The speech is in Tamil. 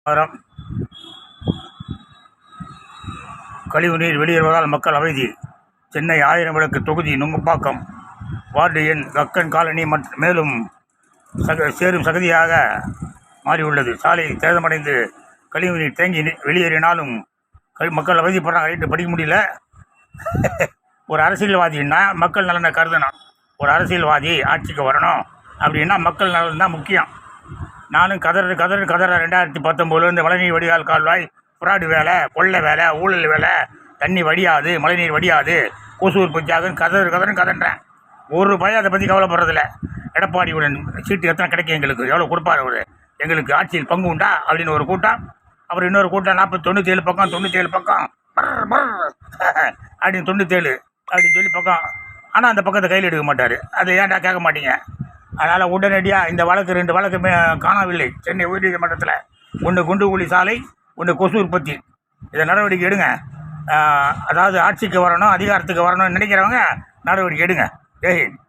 வாரம் கழிவுநீர் வெளியேறுவதால் மக்கள் அவதி. சென்னை 1000 விளக்கு தொகுதி நுங்கப்பாக்கம் வார்டு எண் கக்கன் காலனி மேலும் சேரும் சகதியாக மாறியுள்ளது. சாலை சேதமடைந்து கழிவுநீர் தேங்கி வெளியேறினாலும் மக்கள் அவதிப்படுறாங்க. ரைட்டு படிக்க முடியல. ஒரு அரசியல்வாதின்னா மக்கள் நலனை கருதணும். ஒரு அரசியல்வாதி ஆட்சிக்கு வரணும் அப்படின்னா மக்கள் நலன் தான் முக்கியம். நானும் கதற 2019 மழைநீர் வடிகால் கால்வாய் புறாடு வேலை, கொள்ளை வேலை, ஊழல் வேலை, தண்ணி வடியாது, மழைநீர் வடியாது, கொசு உற்பத்தியாகுன்னு கதறேன். ஒரு பையன் அதை பற்றி கவலைப்படுறதில்ல. எடப்பாடியுடன் சீட்டு எத்தனை கிடைக்கும், எங்களுக்கு எவ்வளோ கொடுப்பாரு அவர், எங்களுக்கு ஆட்சியில் பங்கு உண்டா அப்படின்னு ஒரு கூட்டம். அப்புறம் இன்னொரு கூட்டம் 97 பக்கம் அப்படின்னு 97 அப்படின்னு சொல்லி பக்கம். ஆனால் அந்த பக்கத்தை கையில் எடுக்க மாட்டார். அதை ஏன்டா கேட்க மாட்டீங்க? அதனால் உடனடியாக இந்த வழக்கு 2 வழக்கு காணவில்லை சென்னை உயர்நீதிமன்றத்தில். ஒன்று குண்டுகுழி சாலை, ஒன்று கொசு உற்பத்தி. இதை நடவடிக்கை எடுங்க. அதாவது ஆட்சிக்கு வரணும், அதிகாரத்துக்கு வரணும்னு நினைக்கிறவங்க நடவடிக்கை எடுங்க. ஜெய்ஹிந்த்.